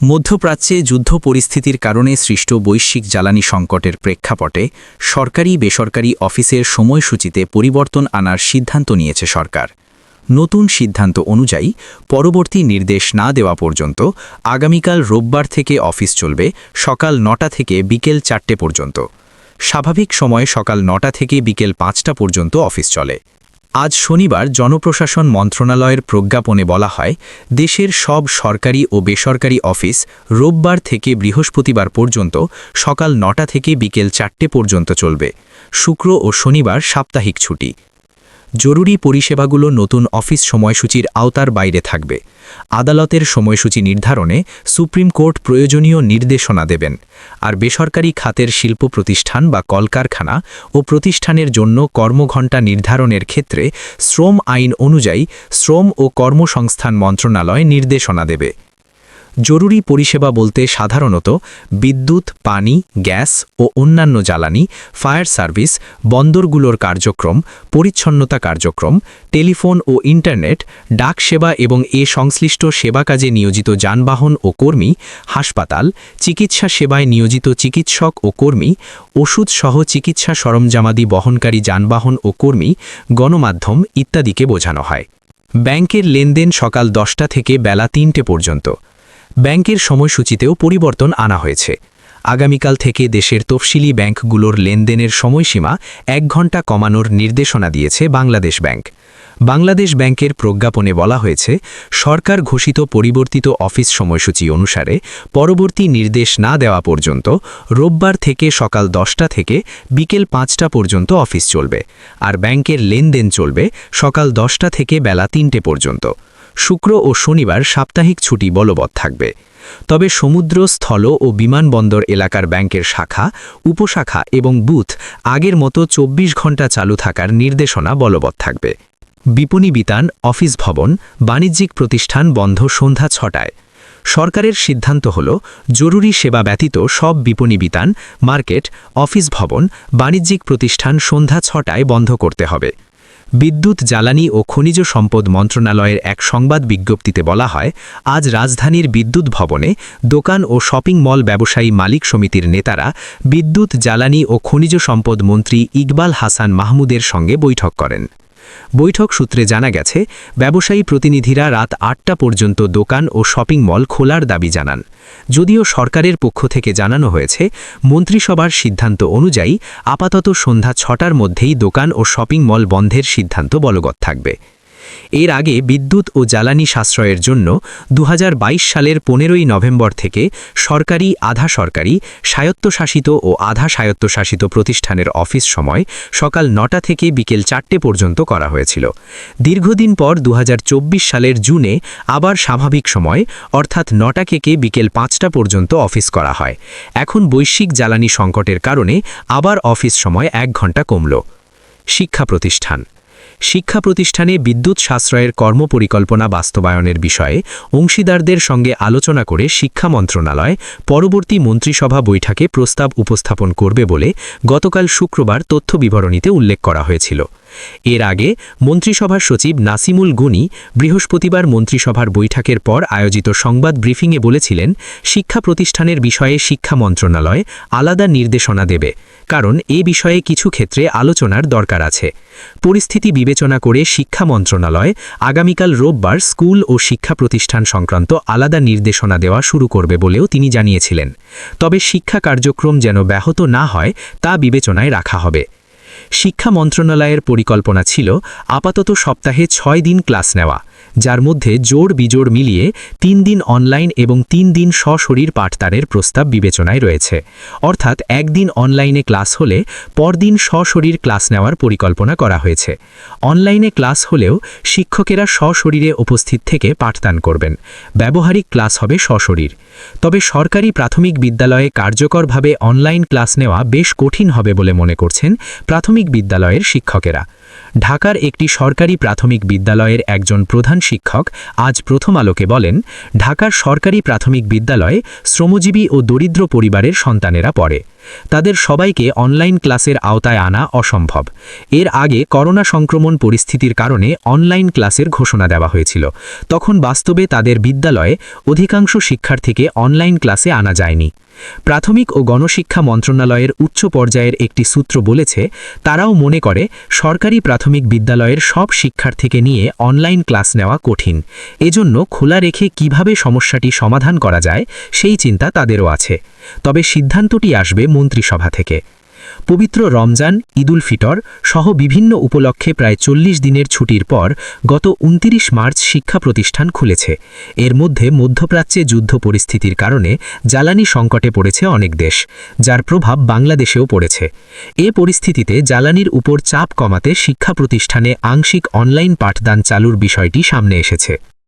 মধ্যপ্রাচ্যে যুদ্ধ পরিস্থিতির কারণে সৃষ্ট বৈশ্বিক জ্বালানি সংকটের প্রেক্ষাপটে সরকারি বেসরকারি অফিসের সময়সূচিতে পরিবর্তন আনার সিদ্ধান্ত নিয়েছে সরকার। নতুন সিদ্ধান্ত অনুযায়ী পরবর্তী নির্দেশ না দেওয়া পর্যন্ত আগামীকাল রোববার থেকে অফিস চলবে সকাল ৯টা থেকে বিকেল ৪টে পর্যন্ত। স্বাভাবিক সময়ে সকাল ৯টা থেকে বিকেল ৫টা পর্যন্ত অফিস চলে। আজ শনিবার জনপ্রশাসন মন্ত্রণালয়ের প্রজ্ঞাপনে বলা হয়, দেশের সব সরকারি ও বেসরকারি অফিস রোববার থেকে বৃহস্পতিবার পর্যন্ত সকাল ৯টা থেকে বিকেল ৪টে পর্যন্ত চলবে। শুক্র ও শনিবার সাপ্তাহিক ছুটি। জরুরি পরিষেবাগুলো নতুন অফিস সময়সূচির আওতার বাইরে থাকবে। আদালতের সময়সূচি নির্ধারণে সুপ্রিম কোর্ট প্রয়োজনীয় নির্দেশনা দেবেন। আর বেসরকারি খাতের শিল্প প্রতিষ্ঠান বা কলকারখানা ও প্রতিষ্ঠানের জন্য কর্মঘণ্টা নির্ধারণের ক্ষেত্রে শ্রম আইন অনুযায়ী শ্রম ও কর্মসংস্থান মন্ত্রণালয় নির্দেশনা দেবে। জরুরি পরিষেবা বলতে সাধারণত বিদ্যুৎ, পানি, গ্যাস ও অন্যান্য জ্বালানি, ফায়ার সার্ভিস, বন্দরগুলোর কার্যক্রম, পরিচ্ছন্নতা কার্যক্রম, টেলিফোন ও ইন্টারনেট, ডাক সেবা এবং সংশ্লিষ্ট সেবা কাজে নিয়োজিত যানবাহন ও কর্মী, হাসপাতাল, চিকিৎসা সেবায় নিয়োজিত চিকিৎসক ও কর্মী, ওষুধসহ চিকিৎসা সরঞ্জামাদি বহনকারী যানবাহন ও কর্মী, গণমাধ্যম ইত্যাদিকে বোঝানো হয়। ব্যাংকের লেনদেন সকাল 10টা থেকে বেলা 3টে পর্যন্ত। ব্যাংকের সময়সূচিতেও পরিবর্তন আনা হয়েছে। আগামীকাল থেকে দেশের তফসিলি ব্যাংকগুলোর লেনদেনের সময়সীমা 1 ঘণ্টা কমানোর নির্দেশনা দিয়েছে বাংলাদেশ ব্যাংক। বাংলাদেশ ব্যাংকের প্রজ্ঞাপনে বলা হয়েছে, সরকার ঘোষিত পরিবর্তিত অফিস সময়সূচি অনুসারে পরবর্তী নির্দেশ না দেওয়া পর্যন্ত রোববার থেকে সকাল 10টা থেকে বিকেল 5টা পর্যন্ত অফিস চলবে, আর ব্যাংকের লেনদেন চলবে সকাল 10টা থেকে বেলা 3টে পর্যন্ত। শুক্র ও শনিবার সাপ্তাহিক ছুটি বলবৎ থাকবে। তবে সমুদ্র, স্থল ও বিমানবন্দর এলাকার ব্যাংকের শাখা, উপশাখা এবং বুথ আগের মতো 24 ঘণ্টা চালু থাকার নির্দেশনা বলবৎ থাকবে। বিপণী বিতান, অফিস ভবন, বাণিজ্যিক প্রতিষ্ঠান বন্ধ সন্ধ্যা 6টায়। সরকারের সিদ্ধান্ত হল, জরুরি সেবা ব্যতীত সব বিপণী বিতান, মার্কেট, অফিস ভবন, বাণিজ্যিক প্রতিষ্ঠান সন্ধ্যা 6টায় বন্ধ করতে হবে। বিদ্যুৎ, জ্বালানি ও খনিজ সম্পদ মন্ত্রণালয়ের এক সংবাদ বিজ্ঞপ্তিতে বলা হয়, আজ রাজধানীর বিদ্যুৎ ভবনে দোকান ও শপিং মল ব্যবসায়ী মালিক সমিতির নেতারা বিদ্যুৎ, জ্বালানি ও খনিজ সম্পদ মন্ত্রী ইকবাল হাসান মাহমুদের সঙ্গে বৈঠক করেন। বৈঠক সূত্রে জানা গেছে, ব্যবসায়ী প্রতিনিধিরা রাত 8টা পর্যন্ত দোকান ও শপিং মল খোলার দাবি জানান। যদিও সরকারের পক্ষ থেকে জানানো হয়েছে, মন্ত্রিসভার সিদ্ধান্ত অনুযায়ী আপাতত সন্ধ্যা 6টার মধ্যেই দোকান ও শপিং মল বন্ধের সিদ্ধান্ত বলবৎ থাকবে। এর আগে বিদ্যুৎ ও জ্বালানি সাশ্রয়ের জন্য 2022 সালের 15ই নভেম্বর থেকে সরকারি, আধা সরকারি, স্বায়ত্তশাসিত ও আধা স্বায়ত্তশাসিত প্রতিষ্ঠানের অফিস সময় সকাল 9টা থেকে বিকেল 4টে পর্যন্ত করা হয়েছিল। দীর্ঘদিন পর 2024 সালের জুনে আবার স্বাভাবিক সময় অর্থাৎ 9টা থেকে বিকেল 5টা পর্যন্ত অফিস করা হয়। এখন বৈশ্বিক জ্বালানি সংকটের কারণে আবার অফিস সময় 1 ঘণ্টা কমল। শিক্ষা প্রতিষ্ঠান। শিক্ষা প্রতিষ্ঠানে বিদ্যুৎ সাশ্রয়ের কর্মপরিকল্পনা বাস্তবায়নের বিষয়ে অংশীদারদের সঙ্গে আলোচনা করে শিক্ষা মন্ত্রণালয় পরবর্তী মন্ত্রিসভা বৈঠকে প্রস্তাব উপস্থাপন করবে বলে গতকাল শুক্রবার তথ্য বিবরণীতে উল্লেখ করা হয়েছিল। এর আগে মন্ত্রিসভার সচিব নাসিমুল গুনি বৃহস্পতিবার মন্ত্রিসভার বৈঠকের পর আয়োজিত সংবাদ ব্রিফিংয়ে বলেছিলেন, শিক্ষা প্রতিষ্ঠানের বিষয়ে শিক্ষা মন্ত্রণালয় আলাদা নির্দেশনা দেবে, কারণ এ বিষয়ে কিছু ক্ষেত্রে আলোচনার দরকার আছে। পরিস্থিতি বিবেচনা করে শিক্ষা মন্ত্রণালয় আগামীকাল রোববার স্কুল ও শিক্ষা প্রতিষ্ঠান সংক্রান্ত আলাদা নির্দেশনা দেওয়া শুরু করবে বলেও তিনি জানিয়েছিলেন। তবে শিক্ষা কার্যক্রম যেন ব্যাহত না হয় তা বিবেচনায় রাখা হবে। শিক্ষা মন্ত্রণালয়ের পরিকল্পনা ছিল আপাতত সপ্তাহে 6 দিন ক্লাস নেওয়া, যার মধ্যে জোড় বিজোড় মিলিয়ে 3 দিন অনলাইন এবং 3 দিন সশরীর পাঠদানের প্রস্তাব বিবেচনায় রয়েছে। অর্থাৎ একদিন অনলাইনে ক্লাস হলে পরদিন সশরীর ক্লাস নেওয়ার পরিকল্পনা করা হয়েছে। অনলাইনে ক্লাস হলেও শিক্ষকেরা সশরীরে উপস্থিত থেকে পাঠদান করবেন। ব্যবহারিক ক্লাস হবে সশরীর। তবে সরকারি প্রাথমিক বিদ্যালয়ে কার্যকরভাবে অনলাইন ক্লাস নেওয়া বেশ কঠিন হবে বলে মনে করছেন প্রাথমিক বিদ্যালয়ের শিক্ষকেরা। ঢাকার একটি সরকারি প্রাথমিক বিদ্যালয়ের একজন প্রধান শিক্ষক আজ প্রথম আলোকে বলেন, ঢাকার সরকারি প্রাথমিক বিদ্যালয়ে শ্রমজীবী ও দরিদ্র পরিবারের সন্তানেরা পড়ে। তাদের সবাইকে অনলাইন ক্লাসের আওতায় আনা অসম্ভব। এর আগে করোনা সংক্রমণ পরিস্থিতির কারণে অনলাইন ক্লাসের ঘোষণা দেওয়া হয়েছিল। তখন বাস্তবে তাদের বিদ্যালয়ে অধিকাংশ শিক্ষার্থীকে অনলাইন ক্লাসে আনা যায়নি। প্রাথমিক ও গণশিক্ষা মন্ত্রণালয়ের উচ্চ পর্যায়ের একটি সূত্র বলেছে, তারাও মনে করে সরকারি প্রাথমিক বিদ্যালয়ের সব শিক্ষার্থীকে নিয়ে অনলাইন ক্লাস নেওয়া কঠিন। এজন্য খোলা রেখে কিভাবে সমস্যাটি সমাধান করা যায় সেই চিন্তা তাদেরও আছে। তবে সিদ্ধান্তটি আসবে মন্ত্রিসভা থেকে। পবিত্র রমজান, ঈদুল ফিতর সহ বিভিন্ন উপলক্ষে প্রায় 40 দিনের ছুটির পর গত 29 মার্চ শিক্ষা প্রতিষ্ঠান খুলেছে। এর মধ্যে মধ্যপ্রাচ্যে যুদ্ধ পরিস্থিতির কারণে জ্বালানি সংকটে পড়েছে অনেক দেশ, যার প্রভাব বাংলাদেশেও পড়েছে। এ পরিস্থিতিতে জ্বালানির উপর চাপ কমাতে শিক্ষা প্রতিষ্ঠানে আংশিক অনলাইন পাঠদান চালুর বিষয়টি সামনে এসেছে।